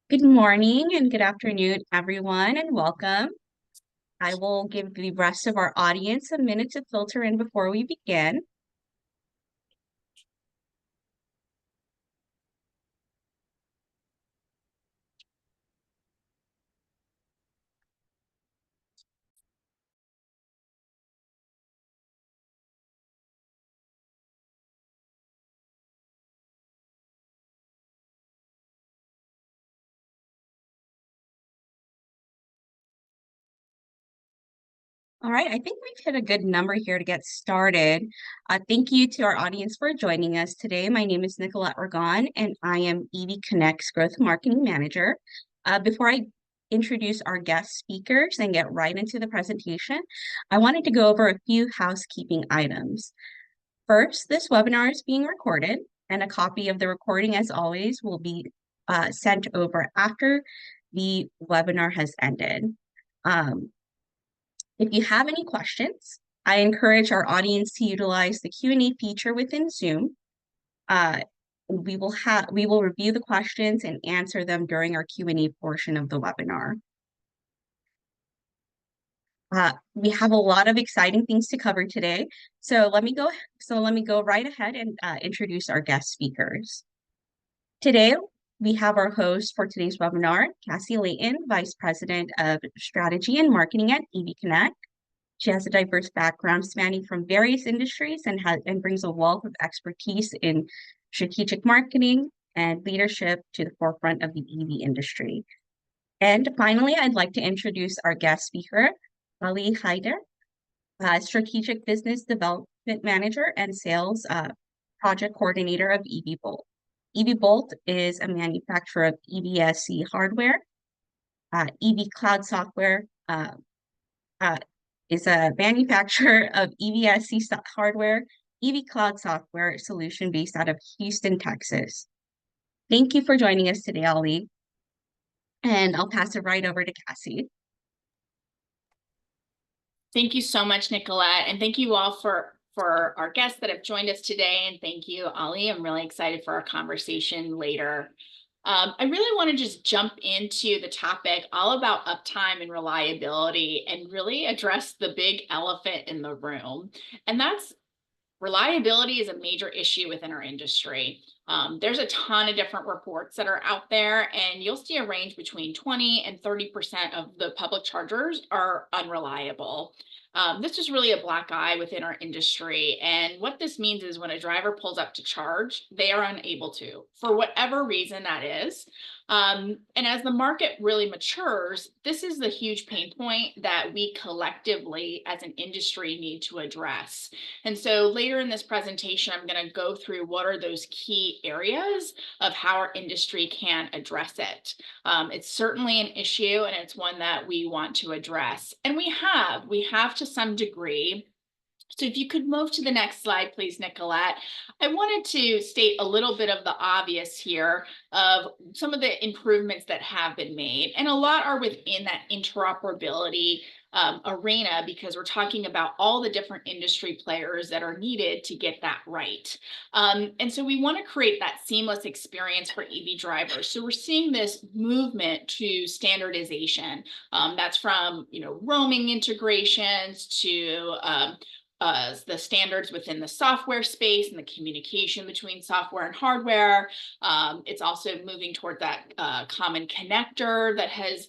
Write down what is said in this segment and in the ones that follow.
Good morning and good afternoon, everyone, and welcome. I will give the rest of our audience a minute to filter in before we begin. All right, I think we've hit a good number here to get started. Thank you to our audience for joining us today. My name is Nicolette Ragon, and I am EV Connect's Growth Marketing Manager. Before I introduce our guest speakers and get right into the presentation, I wanted to go over a few housekeeping items. First, this webinar is being recorded, and a copy of the recording, as always, will be sent over after the webinar has ended. If you have any questions, I encourage our audience to utilize the Q&A feature within Zoom. We will review the questions and answer them during our Q&A portion of the webinar. We have a lot of exciting things to cover today. So let me go right ahead and introduce our guest speakers. Today, we have our host for today's webinar, Cassie Layton, Vice President of Strategy and Marketing at EV Connect. She has a diverse background spanning from various industries and brings a wealth of expertise in strategic marketing and leadership to the forefront of the EV industry. And finally, I'd like to introduce our guest speaker, Ali Haider, Strategic Business Development Manager and Sales Project Coordinator of EVBOLT. EVBOLT is a manufacturer of EVSC hardware. EV Cloud Software is a manufacturer of EVSC hardware, EV Cloud Software solution based out of Houston, Texas. Thank you for joining us today, Ali. And I'll pass it right over to Cassie. Thank you so much, Nicolette, and thank you all for our guests that have joined us today, and thank you, Ali. I'm really excited for our conversation later. I really want to just jump into the topic all about uptime and reliability and really address the big elephant in the room, and that's reliability is a major issue within our industry. There's a ton of different reports that are out there, and you'll see a range between 20 and 30% of the public chargers are unreliable. This is really a black eye within our industry. And what this means is when a driver pulls up to charge, they are unable to, for whatever reason that is. And as the market really matures, this is the huge pain point that we collectively as an industry need to address. And so later in this presentation, I'm going to go through what are those key areas of how our industry can address it. It's certainly an issue, and it's one that we want to address. And we have to some degree. So if you could move to the next slide, please, Nicolette. I wanted to state a little bit of the obvious here of some of the improvements that have been made. And a lot are within that interoperability arena, because we're talking about all the different industry players that are needed to get that right. And so we want to create that seamless experience for EV drivers. So we're seeing this movement to standardization. That's from roaming integrations to the standards within the software space and the communication between software and hardware. It's also moving toward that common connector that has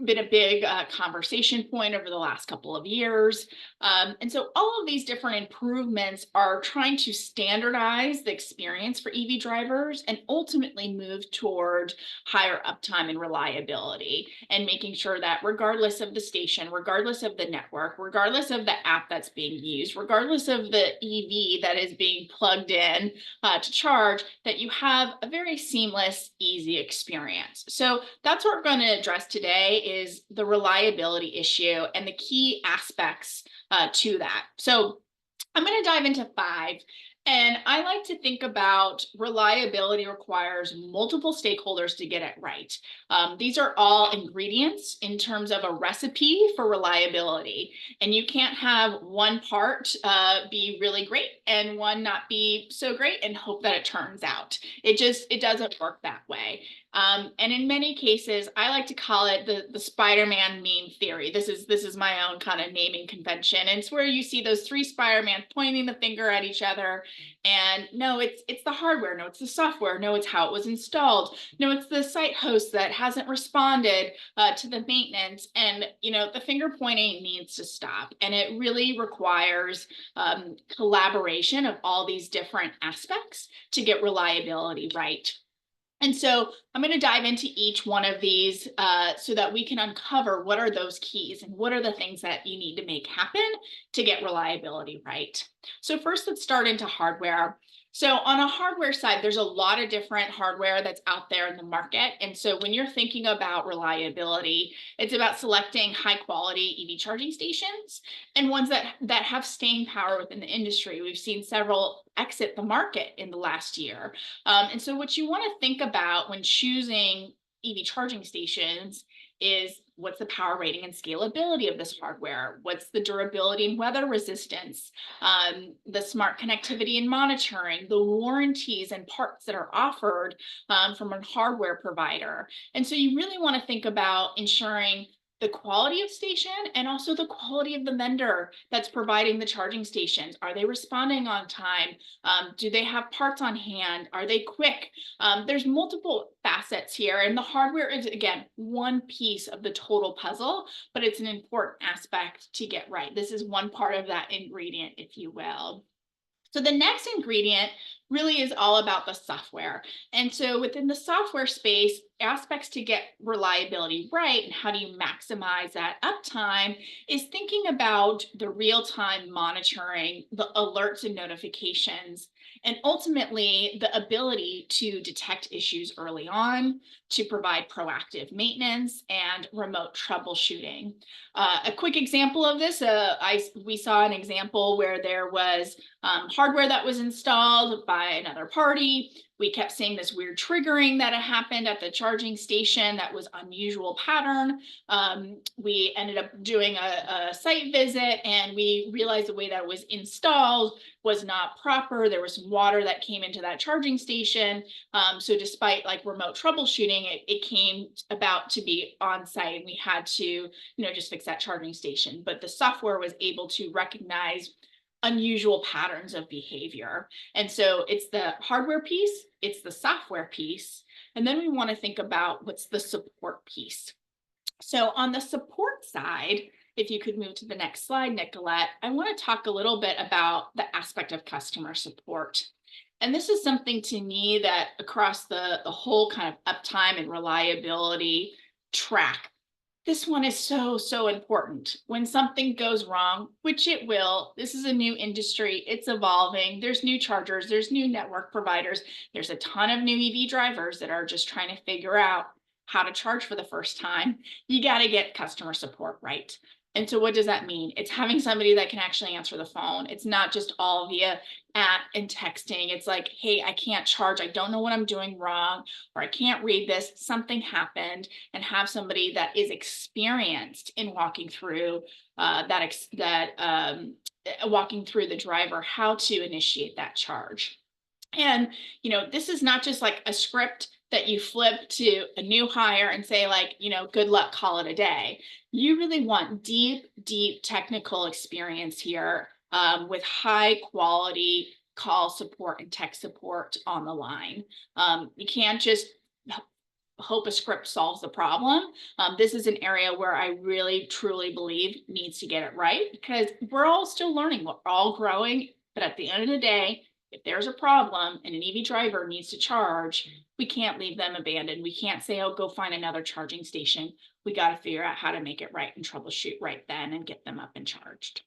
been a big conversation point over the last couple of years. And so all of these different improvements are trying to standardize the experience for EV drivers and ultimately move toward higher uptime and reliability, and making sure that regardless of the station, regardless of the network, regardless of the app that's being used, regardless of the EV that is being plugged in to charge, that you have a very seamless, easy experience. So that's what we're going to address today, is the reliability issue and the key aspects to that. So I'm going to dive into 5. And I like to think about reliability requires multiple stakeholders to get it right. These are all ingredients in terms of a recipe for reliability. And you can't have one part be really great and one not be so great and hope that it turns out. It doesn't work that way. And in many cases, I like to call it the Spider-Man meme theory. This is my own kind of naming convention. And it's where you see those three Spider-Man pointing the finger at each other. And no, it's the hardware. No, it's the software. No, it's how it was installed. No, it's the site host that hasn't responded to the maintenance. And the finger pointing needs to stop. And it really requires collaboration of all these different aspects to get reliability right. And so I'm going to dive into each one of these so that we can uncover what are those keys and what are the things that you need to make happen to get reliability right. So first, let's start into hardware. So on a hardware side, there's a lot of different hardware that's out there in the market. And so when you're thinking about reliability, it's about selecting high quality EV charging stations and ones that have staying power within the industry. We've seen several exit the market in the last year. And so what you want to think about when choosing EV charging stations is what's the power rating and scalability of this hardware? What's the durability and weather resistance? The smart connectivity and monitoring, the warranties and parts that are offered from a hardware provider. And so you really want to think about ensuring the quality of station and also the quality of the vendor that's providing the charging stations. Are they responding on time? Do they have parts on hand? Are they quick? There's multiple facets here, and the hardware is, again, one piece of the total puzzle, but it's an important aspect to get right. This is one part of that ingredient, if you will. So the next ingredient really is all about the software. And so within the software space, aspects to get reliability right and how do you maximize that uptime is thinking about the real-time monitoring, the alerts and notifications, and ultimately the ability to detect issues early on, to provide proactive maintenance and remote troubleshooting. A quick example of this, we saw an example where there was hardware that was installed by another party. We kept seeing this weird triggering that had happened at the charging station that was unusual pattern. We ended up doing a site visit and we realized the way that it was installed was not proper. There was some water that came into that charging station. So despite like remote troubleshooting, it came about to be on site and we had to, just fix that charging station. But the software was able to recognize unusual patterns of behavior. And so it's the hardware piece, it's the software piece, and then we want to think about what's the support piece. So on the support side, if you could move to the next slide, Nicolette, I want to talk a little bit about the aspect of customer support. And this is something to me that across the whole kind of uptime and reliability track, this one is so important. When something goes wrong, which it will, this is a new industry, it's evolving, there's new chargers, there's new network providers, there's a ton of new EV drivers that are just trying to figure out how to charge for the first time. You got to get customer support right. And so what does that mean? It's having somebody that can actually answer the phone. It's not just all via app and texting. It's like, hey, I can't charge. I don't know what I'm doing wrong, or I can't read this. Something happened, and have somebody that is experienced in walking through walking through the driver how to initiate that charge. And, this is not just like a script that you flip to a new hire and say like, good luck, call it a day. You really want deep technical experience here with high quality call support and tech support on the line. You can't just hope a script solves the problem. This is an area where I really truly believe needs to get it right because we're all still learning, we're all growing, but at the end of the day, if there's a problem and an EV driver needs to charge, we can't leave them abandoned. We can't say, oh, go find another charging station. We got to figure out how to make it right and troubleshoot right then and get them up and charged.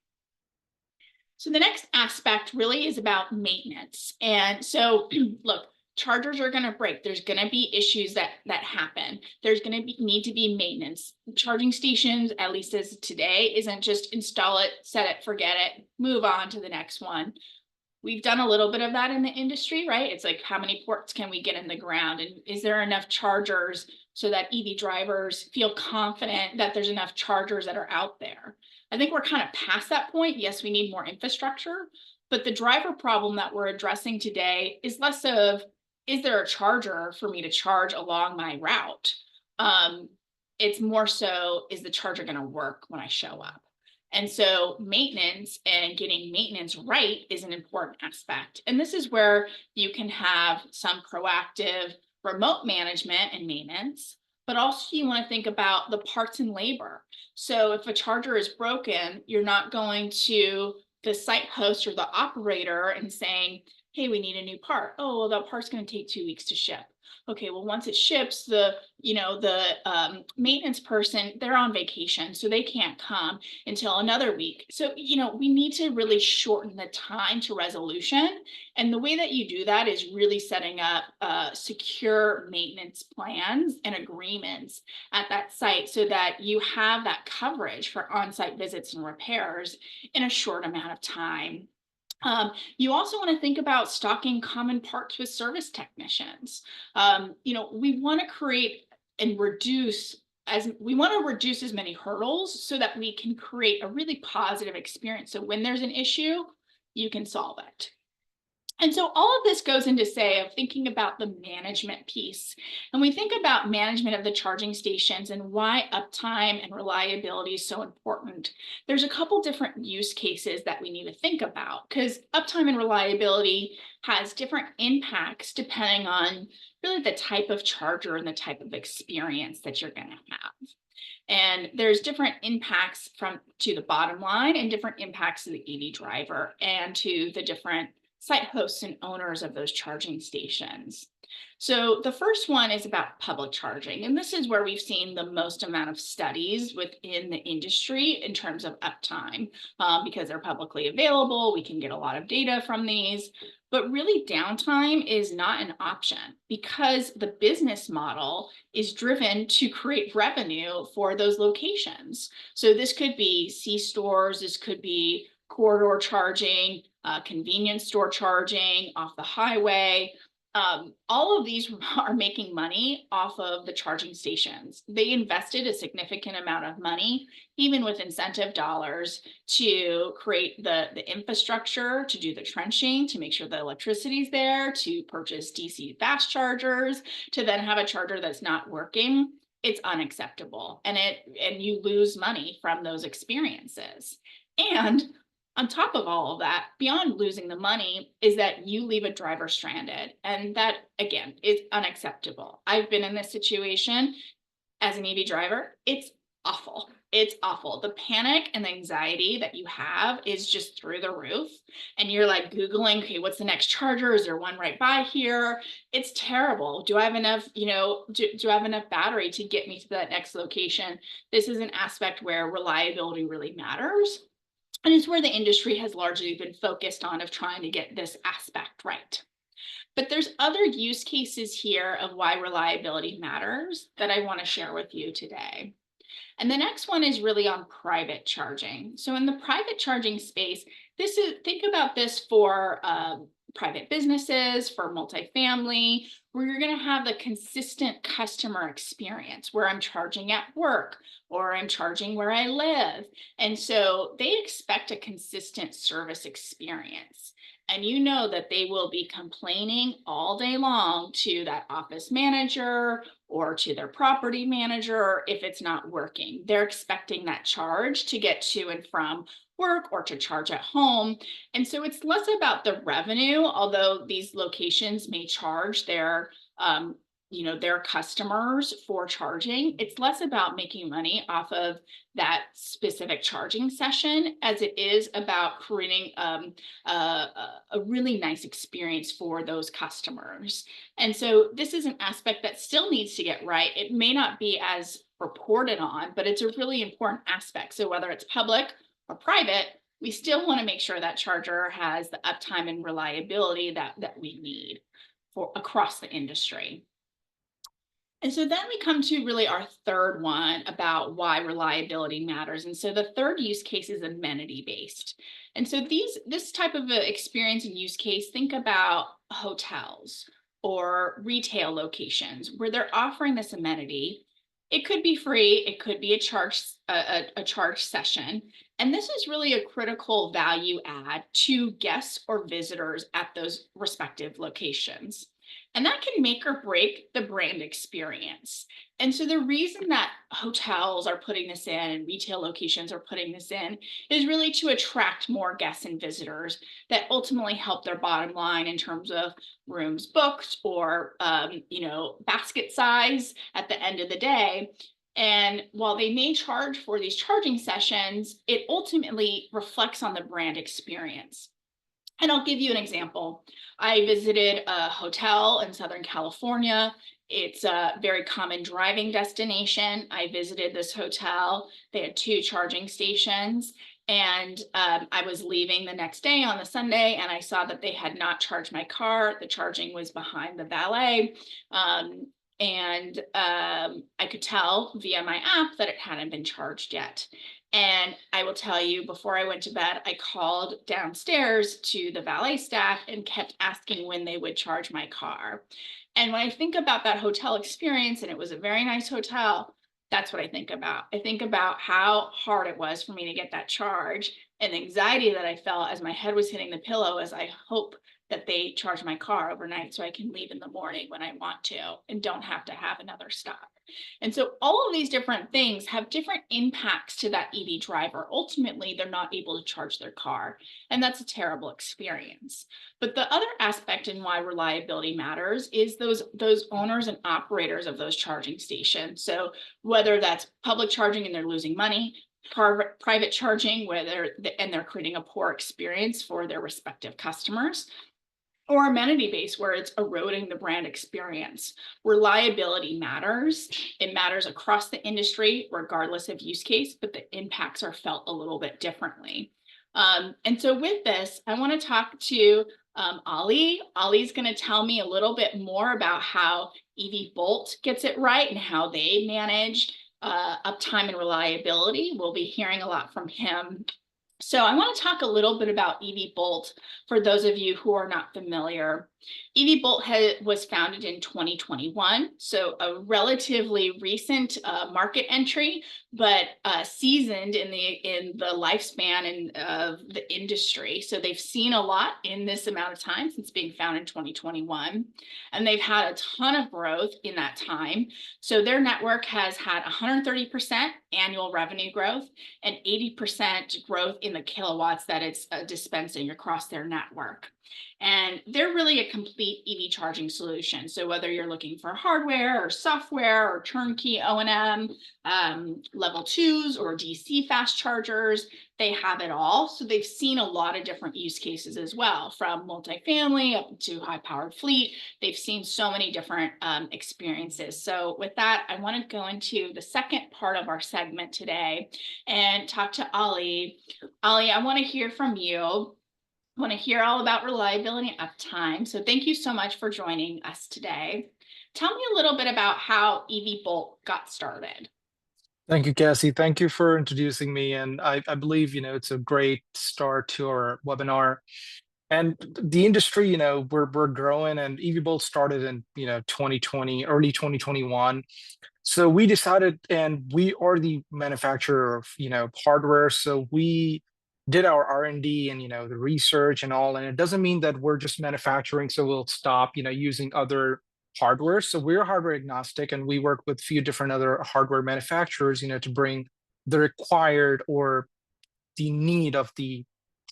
So the next aspect really is about maintenance. And so look, chargers are going to break. There's going to be issues that happen. There's going to need to be maintenance. Charging stations, at least as today, isn't just install it, set it, forget it, move on to the next one. We've done a little bit of that in the industry, right? It's like, how many ports can we get in the ground? And is there enough chargers so that EV drivers feel confident that there's enough chargers that are out there? I think we're kind of past that point. Yes, we need more infrastructure, but the driver problem that we're addressing today is less of is there a charger for me to charge along my route? Um, it's more so, is the charger going to work when I show up? And so maintenance and getting maintenance right is an important aspect. And this is where you can have some proactive remote management and maintenance, but also you want to think about the parts and labor. So if a charger is broken, you're not going to the site host or the operator and saying, hey, we need a new part. Oh, well, that part's going to take 2 weeks to ship. Okay, well, once it ships, the maintenance person, they're on vacation, so they can't come until another week. So, we need to really shorten the time to resolution. And the way that you do that is really setting up secure maintenance plans and agreements at that site so that you have that coverage for on-site visits and repairs in a short amount of time. You also want to think about stocking common parts with service technicians. We want to create and reduce as many hurdles so that we can create a really positive experience. So when there's an issue, you can solve it. And so all of this goes into say of thinking about the management piece. And we think about management of the charging stations and why uptime and reliability is so important. There's a couple different use cases that we need to think about because uptime and reliability has different impacts depending on really the type of charger and the type of experience that you're going to have. And there's different impacts to the bottom line and different impacts to the EV driver and to the different site hosts and owners of those charging stations. So the first one is about public charging. And this is where we've seen the most amount of studies within the industry in terms of uptime because they're publicly available. We can get a lot of data from these. But really, downtime is not an option because the business model is driven to create revenue for those locations. So this could be C-stores, this could be corridor charging, convenience store charging off the highway. All of these are making money off of the charging stations. They invested a significant amount of money, even with incentive dollars, to create the infrastructure, to do the trenching, to make sure the electricity is there, to purchase DC fast chargers, to then have a charger that's not working. It's unacceptable, and you lose money from those experiences. And on top of all of that, beyond losing the money, is that you leave a driver stranded. And that, again, is unacceptable. I've been in this situation as an EV driver. It's awful. It's awful. The panic and the anxiety that you have is just through the roof. And you're like Googling, okay, what's the next charger? Is there one right by here? It's terrible. Do I have enough, do I have enough battery to get me to that next location? This is an aspect where reliability really matters. And it's where the industry has largely been focused on of trying to get this aspect right. But there's other use cases here of why reliability matters that I want to share with you today. And the next one is really on private charging. So in the private charging space, think about this for private businesses, for multifamily, where you're going to have the consistent customer experience where I'm charging at work or I'm charging where I live. And so they expect a consistent service experience. And you know that they will be complaining all day long to that office manager or to their property manager if it's not working. They're expecting that charge to get to and from work or to charge at home. And so it's less about the revenue, although these locations may charge their customers for charging. It's less about making money off of that specific charging session as it is about creating a really nice experience for those customers. And so this is an aspect that still needs to get right. It may not be as reported on, but it's a really important aspect. So whether it's public or private, we still want to make sure that charger has the uptime and reliability that we need for across the industry. And so then we come to really our third one about why reliability matters. And so the third use case is amenity based. And so this type of experience and use case, think about hotels or retail locations where they're offering this amenity. It could be free, it could be a charge session. And this is really a critical value add to guests or visitors at those respective locations. And that can make or break the brand experience. And so the reason that hotels are putting this in and retail locations are putting this in is really to attract more guests and visitors that ultimately help their bottom line in terms of rooms booked or basket size at the end of the day. And while they may charge for these charging sessions, it ultimately reflects on the brand experience. And I'll give you an example. I visited a hotel in Southern California. It's a very common driving destination. I visited this hotel. They had 2 charging stations. And I was leaving the next day on the Sunday, and I saw that they had not charged my car. The charging was behind the valet. I could tell via my app that it hadn't been charged yet. And I will tell you, before I went to bed, I called downstairs to the valet staff and kept asking when they would charge my car. And when I think about that hotel experience, and it was a very nice hotel, that's what I think about. I think about how hard it was for me to get that charge and the anxiety that I felt as my head was hitting the pillow as I hope that they charge my car overnight so I can leave in the morning when I want to and don't have to have another stop. And so all of these different things have different impacts to that EV driver. Ultimately, they're not able to charge their car, and that's a terrible experience. But the other aspect in why reliability matters is those owners and operators of those charging stations. So whether that's public charging and they're losing money, private charging where they're creating a poor experience for their respective customers, or amenity based where it's eroding the brand experience. Reliability matters. It matters across the industry, regardless of use case, but the impacts are felt a little bit differently. And so with this, I want to talk to Ali. Ali's going to tell me a little bit more about how EVBOLT gets it right and how they manage uptime and reliability. We'll be hearing a lot from him. So I want to talk a little bit about EVBOLT for those of you who are not familiar. EVBOLT was founded in 2021, so a relatively recent market entry, but seasoned in the lifespan of the industry. So they've seen a lot in this amount of time since being founded in 2021, and they've had a ton of growth in that time. So their network has had 130% annual revenue growth and 80% growth in the kilowatts that it's dispensing across their network. And they're really a complete EV charging solution. So whether you're looking for hardware or software or turnkey O&M, level 2s or DC fast chargers, they have it all. So they've seen a lot of different use cases as well, from multifamily up to high-powered fleet. They've seen so many different experiences. So with that, I want to go into the second part of our segment today and talk to Ali. Ali, I want to hear from you. I want to hear all about reliability and uptime. So thank you so much for joining us today. Tell me a little bit about how EVBOLT got started. Thank you, Cassie. Thank you for introducing me. And I believe, it's a great start to our webinar. And the industry, we're growing, and EVBOLT started in, 2020, early 2021. So we decided, and we are the manufacturer of, hardware. So we did our R&D and, the research and all. And it doesn't mean that we're just manufacturing, so we'll stop, using other hardware. So we're hardware agnostic, and we work with a few different other hardware manufacturers, to bring the required or the need of the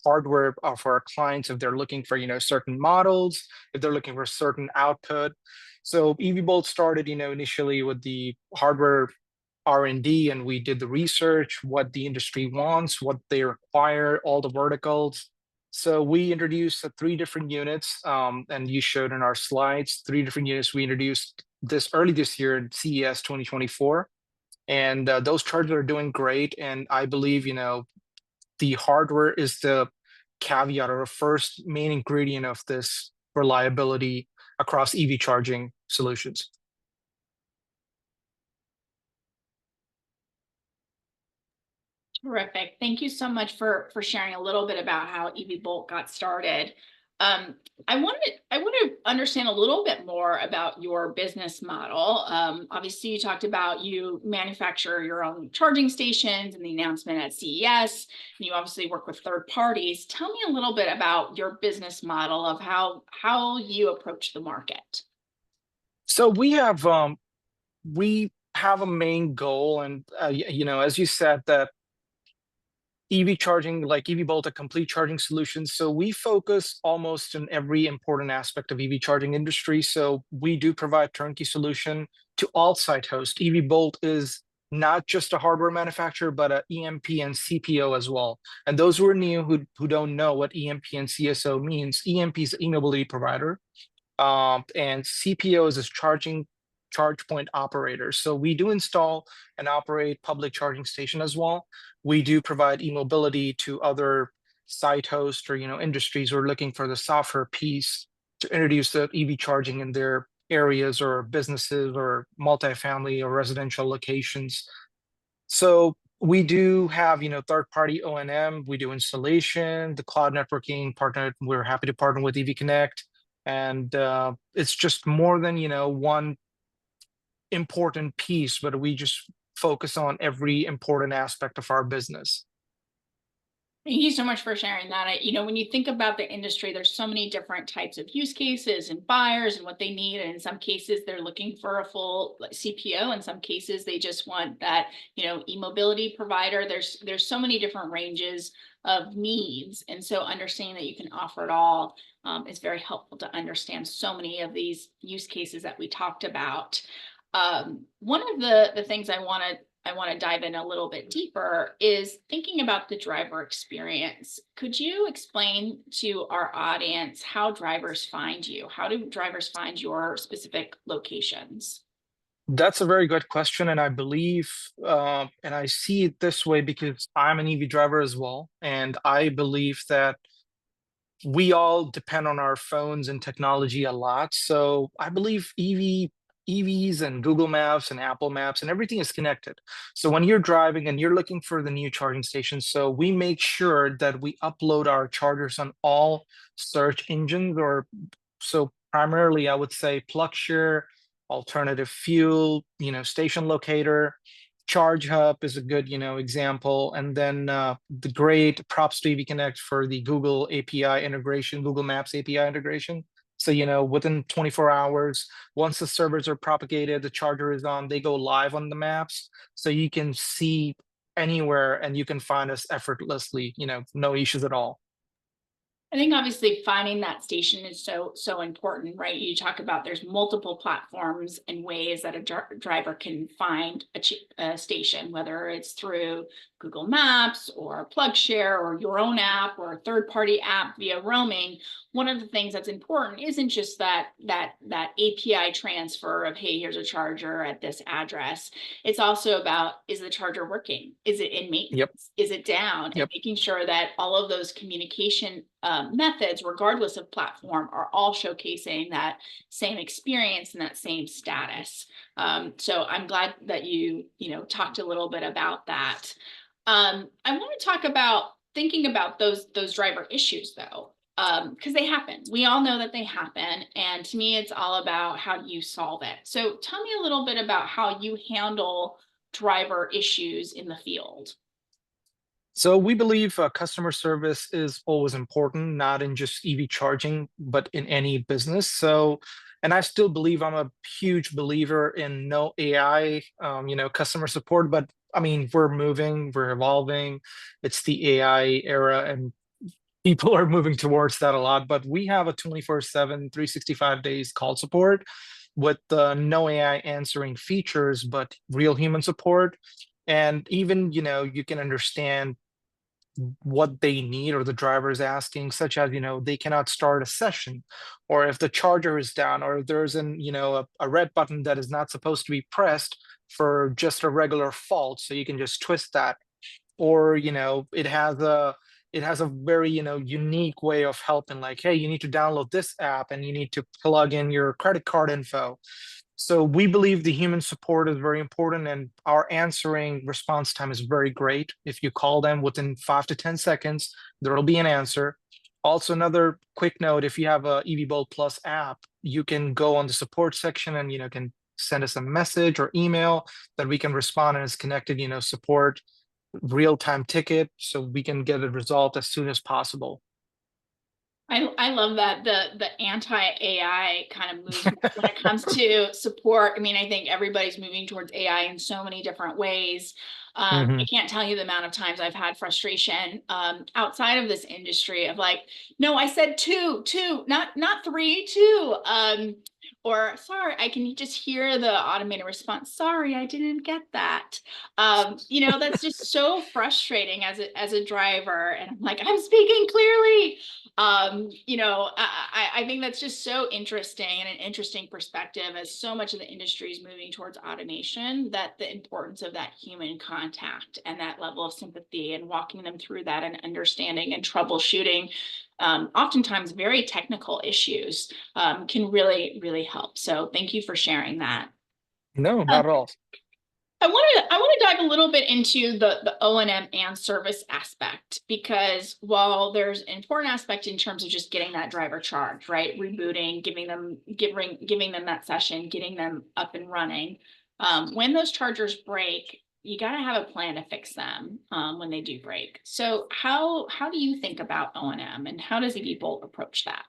hardware for our clients if they're looking for, certain models, if they're looking for certain output. So EVBOLT started, initially with the hardware R&D, and we did the research, what the industry wants, what they require, all the verticals. So we introduced 3 different units, and you showed in our slides 3 different units we introduced early this year in CES 2024. And those chargers are doing great. And I believe, the hardware is the caveat or the first main ingredient of this reliability across EV charging solutions. Terrific. Thank you so much for sharing a little bit about how EVBOLT got started. I want to understand a little bit more about your business model. Obviously, you talked about you manufacture your own charging stations and the announcement at CES, and you obviously work with third parties. Tell me a little bit about your business model of how you approach the market. So we have a main goal, and as you said, that EV charging, like EVBOLT, a complete charging solution. So we focus almost in every important aspect of EV charging industry. So we do provide turnkey solution to all site hosts. EVBOLT is not just a hardware manufacturer, but a EMP and CPO as well. And those who are new who don't know what EMP and CSO means, EMP is e-mobility provider. And CPOs is charge point operators. So we do install and operate public charging station as well. We do provide e-mobility to other site hosts or industries who are looking for the software piece to introduce the EV charging in their areas or businesses or multifamily or residential locations. So we do have, third-party O&M. We do installation, the cloud networking partner. We're happy to partner with EV Connect, and it's just more than one important piece, but we just focus on every important aspect of our business. Thank you so much for sharing that. When you think about the industry, there's so many different types of use cases and buyers and what they need. And in some cases, they're looking for a full CPO. In some cases, they just want that, e-mobility provider. There's so many different ranges of needs. And so understanding that you can offer it all is very helpful to understand so many of these use cases that we talked about. One of the things I want to dive in a little bit deeper is thinking about the driver experience. Could you explain to our audience how drivers find you? How do drivers find your specific locations? That's a very good question, and I believe, and I see it this way because I'm an EV driver as well, and I believe that we all depend on our phones and technology a lot. So I believe EVs and Google Maps and Apple Maps and everything is connected. So when you're driving and you're looking for the new charging stations, so we make sure that we upload our chargers on all search engines, or so primarily I would say PlugShare, alternative fuel, station locator. Charge Hub is a good, example. And then the great props to EV Connect for the Google API integration, Google Maps API integration. So, within 24 hours, once the servers are propagated, the charger is on, they go live on the maps. So you can see anywhere and you can find us effortlessly, no issues at all. I think obviously finding that station is so important, right? You talk about there's multiple platforms and ways that a driver can find a station, whether it's through Google Maps or PlugShare or your own app or a third-party app via roaming. One of the things that's important isn't just that API transfer of, hey, here's a charger at this address. It's also about, is the charger working? Is it in maintenance? Yep. Is it down? Yep. And making sure that all of those communication methods, regardless of platform, are all showcasing that same experience and that same status. So I'm glad that you talked a little bit about that. I want to talk about thinking about those driver issues though, because they happen. We all know that they happen, and to me, it's all about how do you solve it. So tell me a little bit about how you handle driver issues in the field. So we believe customer service is always important, not in just EV charging, but in any business. So, and I still believe I'm a huge believer in no AI, customer support. But I mean, we're moving, we're evolving. It's the AI era, and people are moving towards that a lot. But we have a 24/7, 365 days call support with no AI answering features, but real human support. And even, you can understand what they need or the driver is asking, such as, they cannot start a session, or if the charger is down, or there's a red button that is not supposed to be pressed for just a regular fault. So you can just twist that, or, it has a very, unique way of helping, like, hey, you need to download this app and you need to plug in your credit card info. So we believe the human support is very important, and our answering response time is very great. If you call them within 5 to 10 seconds, there will be an answer. Also, another quick note, if you have a EVBOLT Plus app, you can go on the support section and, can send us a message or email that we can respond, and it's connected, support, real-time ticket, so we can get it resolved as soon as possible. I love that the anti-AI kind of movement when it comes to support. I mean, I think everybody's moving towards AI in so many different ways. I can't tell you the amount of times I've had frustration outside of this industry of like, no, I said two, not three, two. Or sorry, I can just hear the automated response. Sorry, I didn't get that. That's just so frustrating as a driver. And I'm like, I'm speaking clearly. I think that's just so interesting and an interesting perspective as so much of the industry is moving towards automation, that the importance of that human contact and that level of sympathy and walking them through that and understanding and troubleshooting oftentimes very technical issues can really, really help. So thank you for sharing that. No, not at all. I want to dive a little bit into the O&M and service aspect, because while there's an important aspect in terms of just getting that driver charged, right? Rebooting, giving them that session, getting them up and running. When those chargers break, you got to have a plan to fix them when they do break. So how do you think about O&M, and how does EVBOLT approach that?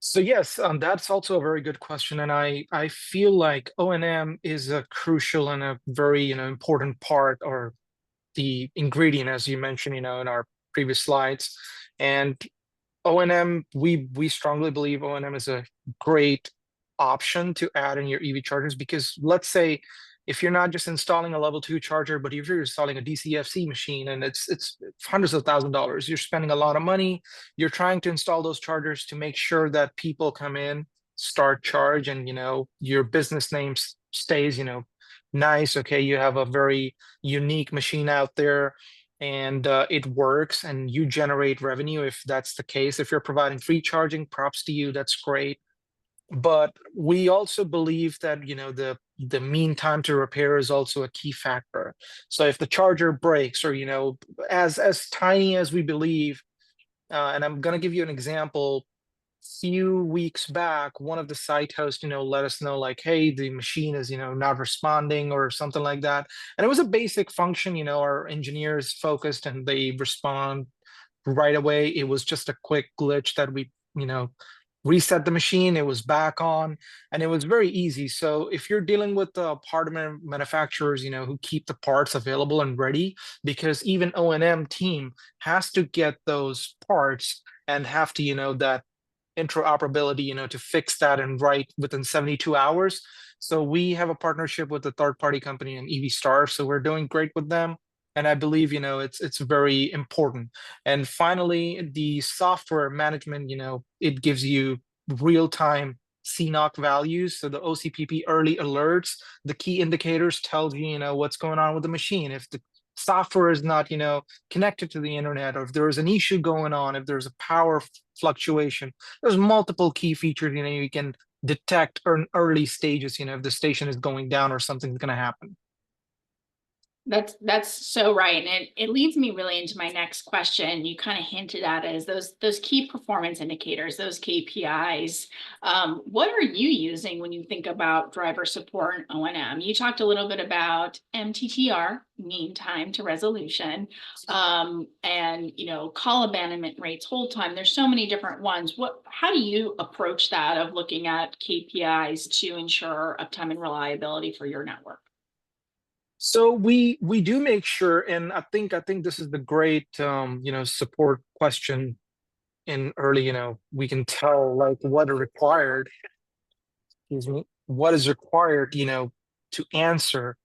So yes, that's also a very good question, and I feel like O&M is a crucial and a very important part, or the ingredient, as you mentioned, in our previous slides. And O&M, we strongly believe O&M is a great option to add in your EV chargers, because let's say if you're not just installing a level 2 charger, but if you're installing a DCFC machine and it's hundreds of $1,000s, you're spending a lot of money. You're trying to install those chargers to make sure that people come in, start charge, and your business name stays nice. Okay, you have a very unique machine out there, and it works, and you generate revenue if that's the case. If you're providing free charging, props to you, that's great. But we also believe that the mean time to repair is also a key factor. So if the charger breaks, or as tiny as we believe, and I'm going to give you an example. Few weeks back, one of the site hosts let us know, like, hey, the machine is not responding or something like that. And it was a basic function. Our engineers focused and they respond right away. It was just a quick glitch that we reset the machine, it was back on, and it was very easy. So if you're dealing with the part manufacturers who keep the parts available and ready, because even O&M team has to get those parts and have to that interoperability to fix that and right within 72 hours. So we have a partnership with a third-party company in EV Star, so we're doing great with them. And I believe it's very important. And finally, the software management, it gives you real-time CNOC values. So the OCPP early alerts, the key indicators, tells you what's going on with the machine. If the software is not connected to the internet, or if there is an issue going on, if there's a power fluctuation, there's multiple key features you can detect in early stages if the station is going down or something's going to happen. That's so right. And it leads me really into my next question. You kind of hinted at it, as those key performance indicators, those KPIs. What are you using when you think about driver support and O&M? You talked a little bit about MTTR, mean time to resolution, and call abandonment rates, hold time. There's so many different ones. How do you approach that of looking at KPIs to ensure uptime and reliability for your network? So we do make sure, and I think this is the great support question in early. We can tell like what is required. Excuse me, what is required to answer.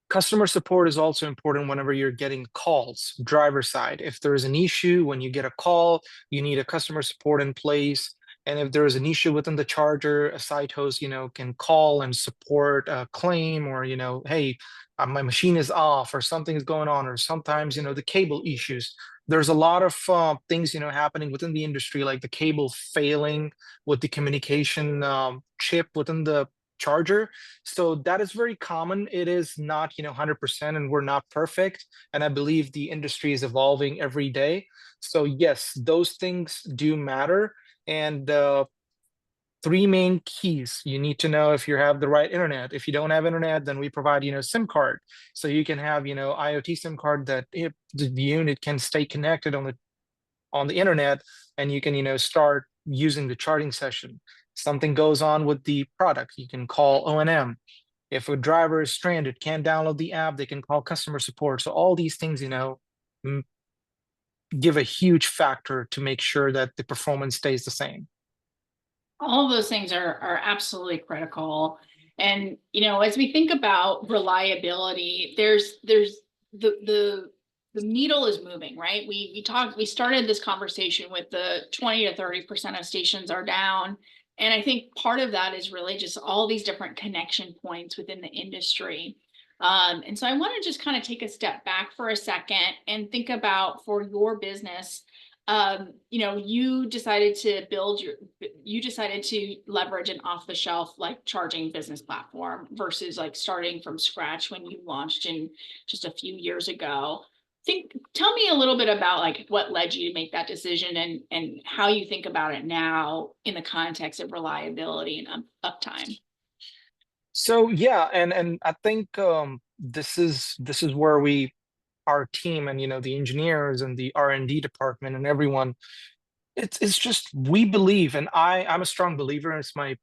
Customer support is also important whenever you're getting calls, driver side. If there's an issue, when you get a call, you need a customer support in place. And if there is an issue within the charger, a site host, can call and support a claim, or, hey, my machine is off, or something is going on, or sometimes, the cable issues. There's a lot of things, happening within the industry, like the cable failing with the communication chip within the charger. So that is very common. It is not 100%, and we're not perfect, and I believe the industry is evolving every day. So yes, those things do matter. And three main keys: you need to know if you have the right internet. If you don't have internet, then we provide SIM card, so you can have IoT SIM card that if the unit can stay connected on the on the internet, and you can, start using the charging session. Something goes on with the product, you can call O&M. If a driver is stranded, can't download the app, they can call customer support. So all these things, give a huge factor to make sure that the performance stays the same. All of those things are absolutely critical. And, as we think about reliability, there's the needle is moving, right? We started this conversation with the 20 to 30% of stations are down. And I think part of that is really just all these different connection points within the industry. And so I want to just kind of take a step back for a second and think about, for your business, you decided to leverage an off-the-shelf like charging business platform versus like starting from scratch when you launched in just a few years ago. Tell me a little bit about like what led you to make that decision and how you think about it now in the context of reliability and uptime. So yeah, and I think this is where our team and the engineers and the R&D department and everyone, it's just, we believe, and I'm a strong believer, and it's my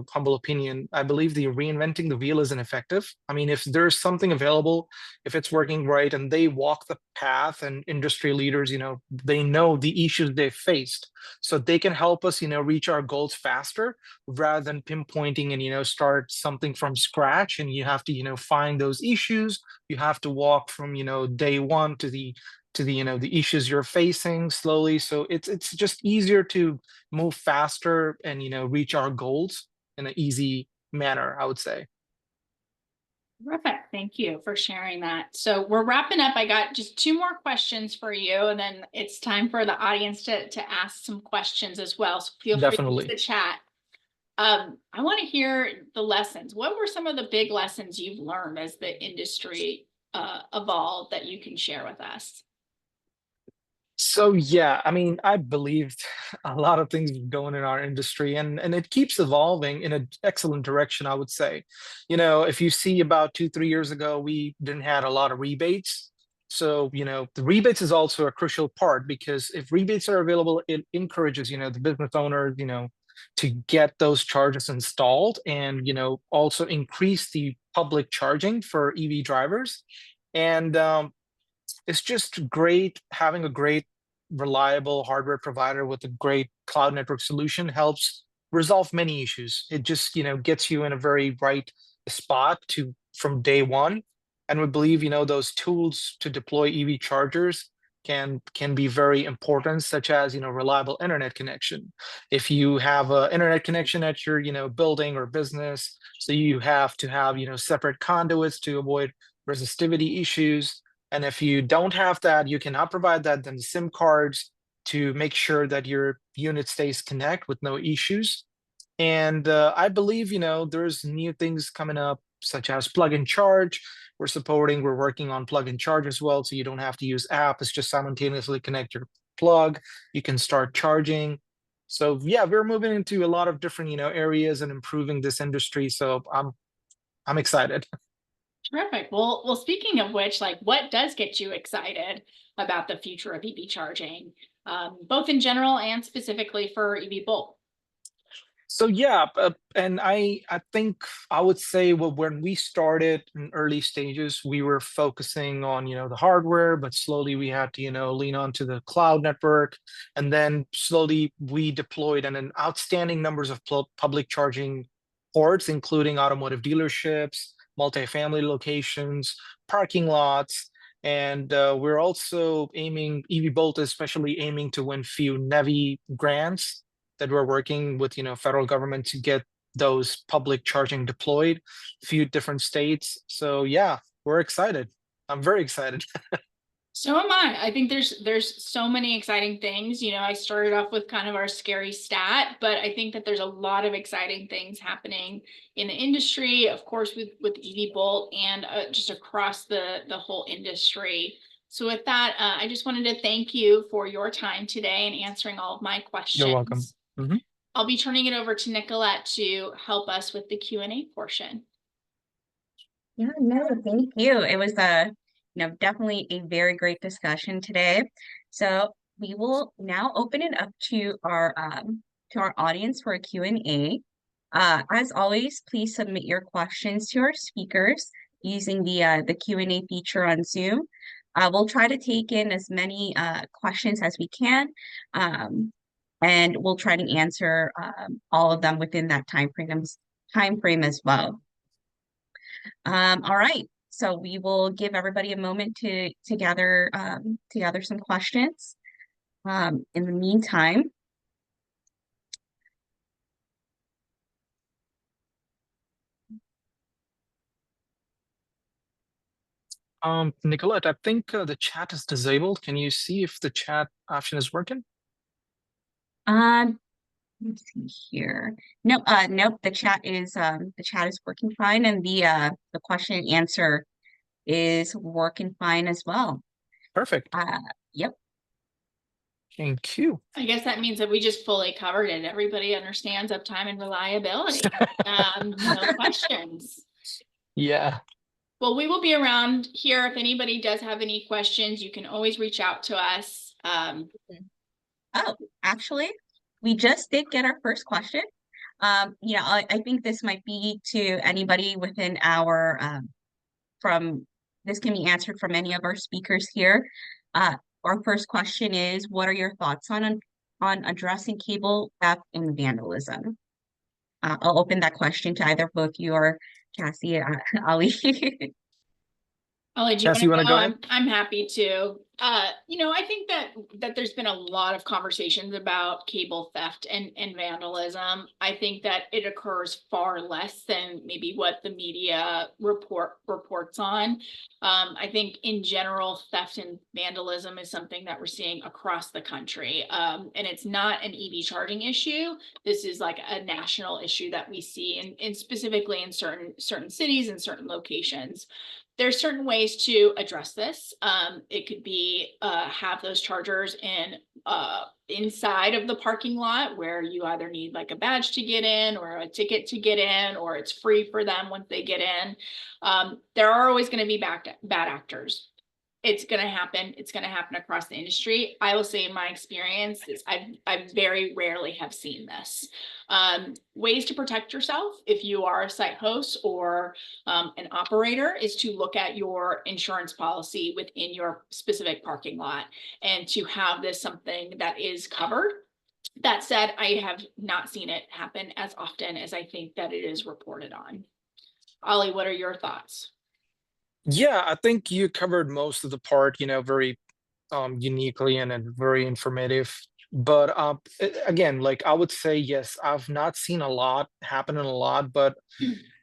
humble opinion, I believe the reinventing the wheel isn't effective. I mean, if there's something available, if it's working right and they walk the path, and industry leaders, they know the issues they faced, so they can help us reach our goals faster, rather than pinpointing and start something from scratch, and you have to find those issues. You have to walk from day one to the the issues you're facing slowly. So it's just easier to move faster and reach our goals in an easy manner, I would say. Terrific. Thank you for sharing that. So we're wrapping up. I got just 2 more questions for you, and then it's time for the audience to ask some questions as well. So feel free to use Definitely. the chat. I want to hear the lessons. What were some of the big lessons you've learned as the industry evolved that you can share with us? So yeah, I mean, I believed a lot of things going in our industry, and it keeps evolving in an excellent direction, I would say. If you see about 2, 3 years ago, we didn't had a lot of rebates. So, the rebates is also a crucial part, because if rebates are available, it encourages, the business owners, to get those charges installed, and, also increase the public charging for EV drivers. And it's just great having a great reliable hardware provider with a great cloud network solution helps resolve many issues. It just gets you in a very right spot to from day one. And we believe those tools to deploy EV chargers can be very important, such as reliable internet connection. If you have an internet connection at your building or business, so you have to have separate conduits to avoid resistivity issues. And if you don't have that, you cannot provide that, then SIM cards to make sure that your unit stays connect with no issues. And I believe, there's new things coming up, such as plug and charge. We're working on plug and charge as well. So you don't have to use app. It's just simultaneously connect your plug. You can start charging. So yeah, we're moving into a lot of different, areas and improving this industry. So I'm excited. Terrific. Well, speaking of which, like, what does get you excited about the future of EV charging, both in general and specifically for EVBOLT? So yeah, and I think I would say, well, when we started in early stages, we were focusing on the hardware, but slowly we had to lean onto the cloud network, and then slowly we deployed an outstanding numbers of public charging ports, including automotive dealerships, multifamily locations, parking lots. And we're also EVBOLT, especially aiming to win few NEVI grants that we're working with federal government to get those public charging deployed, a few different states. So yeah, we're excited. I'm very excited. So am I. I think there's so many exciting things. I started off with kind of our scary stat, but I think that there's a lot of exciting things happening in the industry, of course, with EVBOLT and just across the whole industry. So with that, I just wanted to thank you for your time today and answering all of my questions. You're welcome. Mm-hmm. I'll be turning it over to Nicolette to help us with the Q&A portion. Yeah, no, thank you. It was definitely a very great discussion today. So we will now open it up to our audience for a Q&A. As always, please submit your questions to our speakers using the Q&A feature on Zoom. We'll try to take in as many questions as we can, and we'll try to answer all of them within that time frame as well. All right, so we will give everybody a moment to gather some questions. In the meantime, Nicolette, I think the chat is disabled. Can you see if the chat option is working? let's see here. Nope, nope, the chat is working fine, and the question and answer is working fine as well. Perfect. Yep. Thank you. I guess that means that we just fully covered it. Everybody understands uptime and reliability. No questions. Yeah. Well, we will be around here. If anybody does have any questions, you can always reach out to us. Oh, actually, we just did get our first question. Yeah, I think this might be to anybody within our this can be answered from any of our speakers here. Our first question is, what are your thoughts on addressing cable theft and vandalism? I'll open that question to either both you or Cassie, Ali. Ollie, do you Cassie, you want want to to go? go ahead? I'm happy to. I think that there's been a lot of conversations about cable theft and vandalism. I think that it occurs far less than maybe what the media reports on. I think in general, theft and vandalism is something that we're seeing across the country. And it's not an EV charging issue. This is like a national issue that we see, and specifically in certain cities and certain locations. There's certain ways to address this. It could be have those chargers inside of the parking lot, where you either need like a badge to get in or a ticket to get in, or it's free for them once they get in. There are always going to be bad actors. It's going to happen. It's going to happen across the industry. I will say in my experience, I very rarely have seen this. Ways to protect yourself if you are a site host or an operator is to look at your insurance policy within your specific parking lot and to have this something that is covered. That said, I have not seen it happen as often as I think that it is reported on. Ollie, what are your thoughts? Yeah, I think you covered most of the part, very uniquely and very informative. But again, like I would say, yes, I've not seen a lot happening a lot, but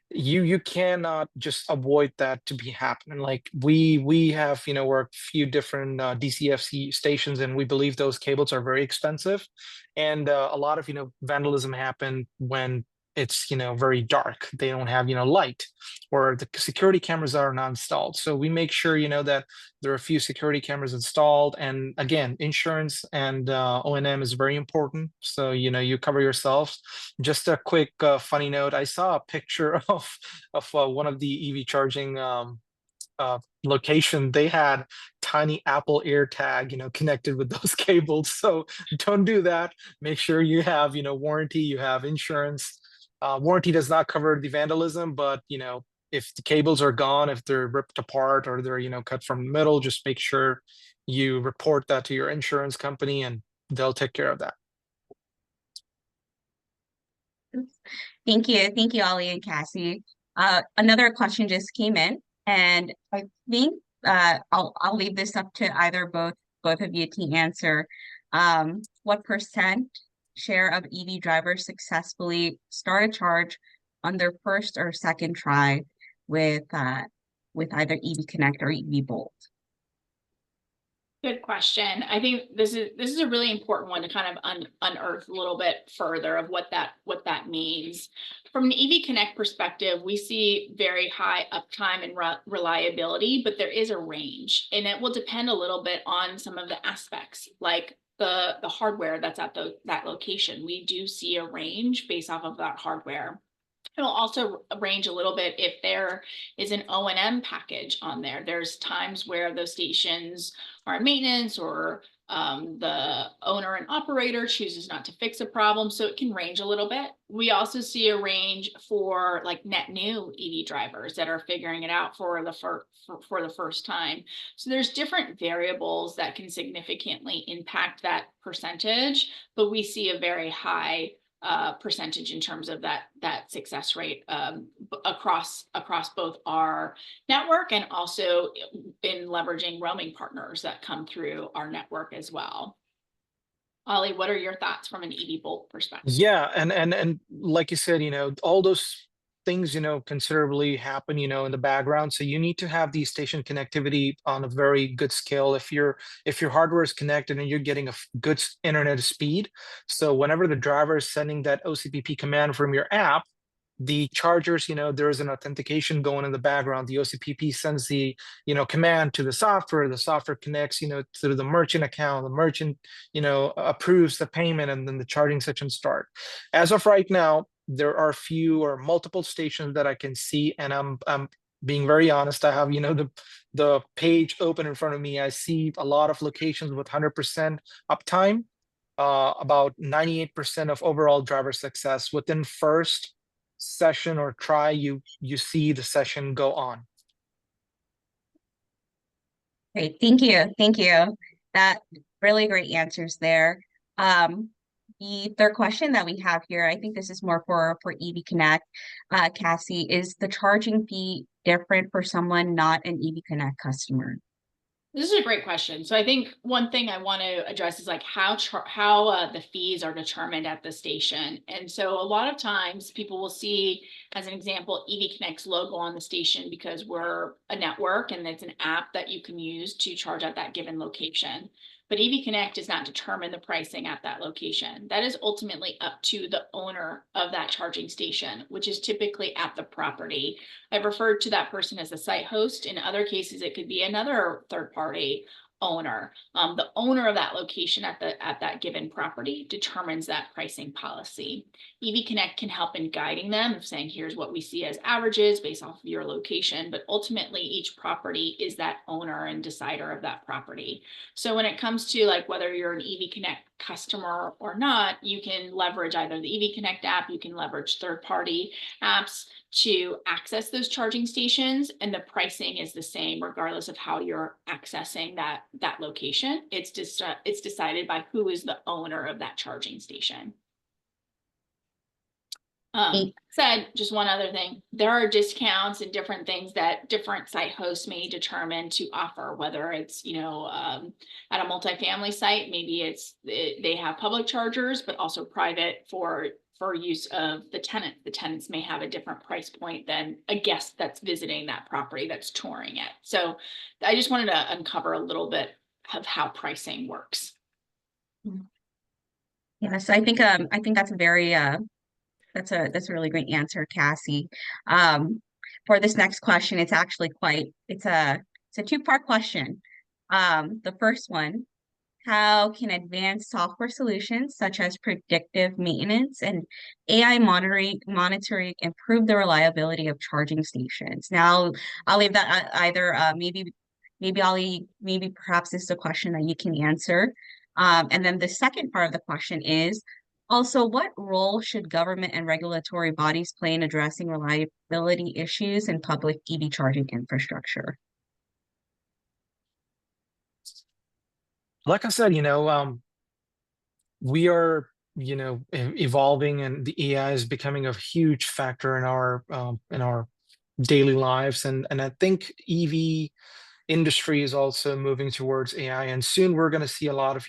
you cannot just avoid that to be happening. Like we have, we're a few different DCFC stations, and we believe those cables are very expensive, and a lot of vandalism happen when it's very dark. They don't have light, or the security cameras are not installed. So we make sure that there are a few security cameras installed. And again, insurance and O&M is very important. So you cover yourselves. Just a quick funny note: I saw a picture of one of the EV charging location. They had tiny Apple AirTag connected with those cables. So don't do that. Make sure you have warranty, you have insurance. Warranty does not cover the vandalism, but if the cables are gone, if they're ripped apart or they're cut from the middle, just make sure you report that to your insurance company and they'll take care of that. Thank you, Ollie and Cassie. Another question just came in, and I think I'll leave this up to either both of you to answer. What percent share of EV drivers successfully start a charge on their first or second try with either EV Connect or EVBOLT? Good question. I think this is a really important one to kind of unearth a little bit further of what that means. From an EV Connect perspective, we see very high uptime and reliability, but there is a range, and it will depend a little bit on some of the aspects, like the hardware that's at that location. We do see a range based off of that hardware. It'll also range a little bit if there is an O&M package on there. There's times where those stations are in maintenance or the owner and operator chooses not to fix a problem, so it can range a little bit. We also see a range for like net new EV drivers that are figuring it out for the first time. So there's different variables that can significantly impact that percentage, but we see a very high percentage in terms of that success rate across both our network and also in leveraging roaming partners that come through our network as well. Ollie, what are your thoughts from an EVBOLT perspective? Yeah, and like you said, all those things, considerably happen, in the background. So you need to have the station connectivity on a very good scale. If your hardware is connected and you're getting a good internet speed, so whenever the driver is sending that OCPP command from your app, the chargers, there is an authentication going in the background. The OCPP sends the, command to the software connects, to the merchant account, the merchant, approves the payment, and then the charging session start. As of right now, there are few or multiple stations that I can see, and I'm being very honest. I have, the page open in front of me. I see a lot of locations with 100% uptime, about 98% of overall driver success within first session or try, you see the session go on. Great, thank you. That really great answers there. The third question that we have here, I think this is more for EV Connect, Cassie, is the charging fee different for someone not an EV Connect customer? This is a great question. So I think one thing I want to address is like how the fees are determined at the station. And so a lot of times people will see, as an example, EV Connect's logo on the station because we're a network and it's an app that you can use to charge at that given location. But EV Connect does not determine the pricing at that location. That is ultimately up to the owner of that charging station, which is typically at the property. I've referred to that person as a site host. In other cases, it could be another third party owner. The owner of that location at that given property determines that pricing policy. EV Connect can help in guiding them of saying, here's what we see as averages based off of your location, but ultimately each property is that owner and decider of that property. So when it comes to like whether you're an EV Connect customer or not, you can leverage either the EV Connect app, you can leverage third-party apps to access those charging stations, and the pricing is the same regardless of how you're accessing that location. It's decided by who is the owner of that charging station. Said just one other thing, there are discounts and different things that different site hosts may determine to offer, whether it's at a multifamily site, maybe they have public chargers but also private for use of the tenant. The tenants may have a different price point than a guest that's visiting that property, that's touring it. So I just wanted to uncover a little bit of how pricing works. Yeah, so I think that's a very that's a really great answer, Cassie. For this next question, it's actually it's a two-part question. The first one, how can advanced software solutions such as predictive maintenance and AI monitoring improve the reliability of charging stations? Now, I'll leave that either maybe perhaps this is a question that you can answer. And then the second part of the question is also, what role should government and regulatory bodies play in addressing reliability issues in public EV charging infrastructure? Like I said, we are, evolving, and the AI is becoming a huge factor in our daily lives, and I think EV industry is also moving towards AI, and soon we're going to see a lot of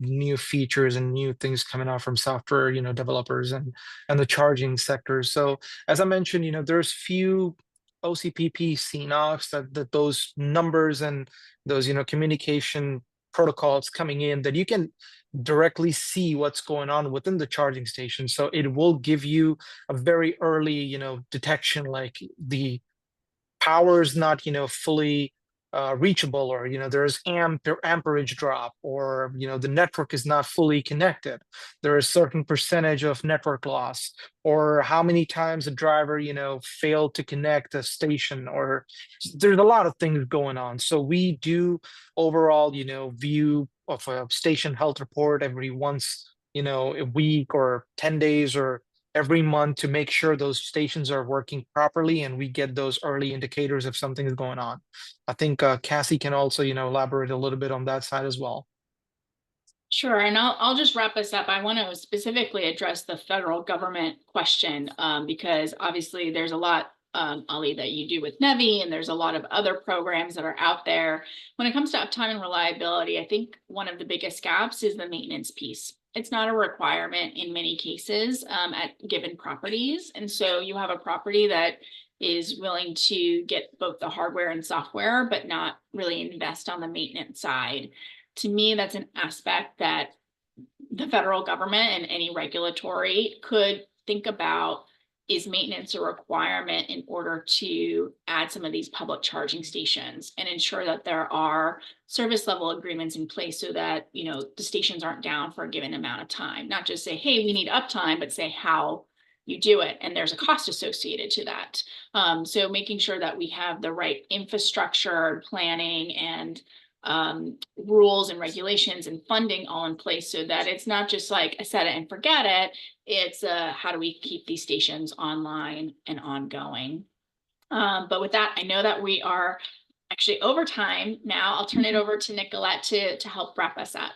new features and new things coming out from software developers and the charging sector. So as I mentioned, there's few OCPP CNOCs that those numbers and those communication protocols coming in that you can directly see what's going on within the charging station. So it will give you a very early detection, like the power is not fully reachable, or there's amperage drop, or the network is not fully connected, there is certain percentage of network loss, or how many times a driver failed to connect a station, or there's a lot of things going on. So we do overall view a station health report every once, a week or 10 days or every month to make sure those stations are working properly and we get those early indicators if something is going on. I think Cassie can also, elaborate a little bit on that side as well. Sure, and I'll just wrap us up. I want to specifically address the federal government question because obviously there's a lot, Ali, that you do with NEVI, and there's a lot of other programs that are out there. When it comes to uptime and reliability, I think one of the biggest gaps is the maintenance piece. It's not a requirement in many cases at given properties, and so you have a property that is willing to get both the hardware and software, but not really invest on the maintenance side. To me, that's an aspect that the federal government and any regulatory could think about. Is maintenance a requirement in order to add some of these public charging stations and ensure that there are service level agreements in place so that, the stations aren't down for a given amount of time? Not just say, hey, we need uptime, but say how you do it. And there's a cost associated to that. So making sure that we have the right infrastructure, planning, and rules and regulations and funding all in place so that it's not just like a set it and forget it. It's how do we keep these stations online and ongoing? But with that, I know that we are actually over time now. I'll turn it over to Nicolette to help wrap us up.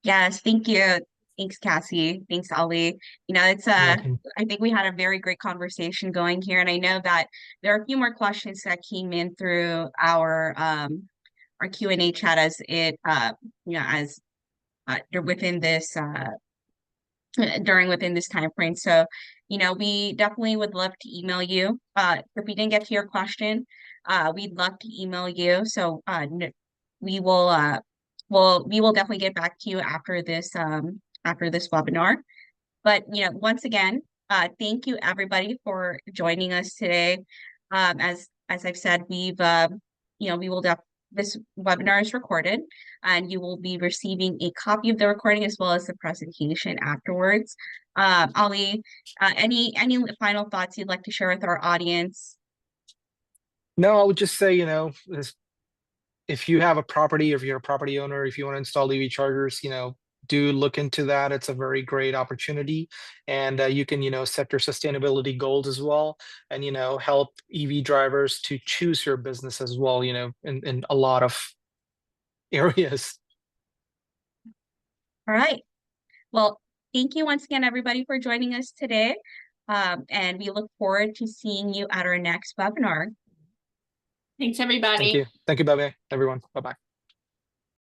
Yes, thank you. Thanks, Cassie. Thanks, Ali. It's I think we had a very great conversation going here, and I know that there are a few more questions that came in through our Q&A chat as it within this within this time frame. So, we definitely would love to email you. If we didn't get to your question, we'd love to email you. So we will definitely get back to you after this webinar. But once again, thank you everybody for joining us today. As I've said, we will this webinar is recorded, and you will be receiving a copy of the recording as well as the presentation afterwards. Ali, any final thoughts you'd like to share with our audience? No, I would just say, if you have a property, or if you're a property owner, if you want to install EV chargers, do look into that. It's a very great opportunity, and you can set your sustainability goals as well, and help EV drivers to choose your business as well, in a lot of areas. All right, well, thank you once again everybody for joining us today, and we look forward to seeing you at our next webinar. Thanks everybody. Thank you. Bye-bye everyone. Bye-bye.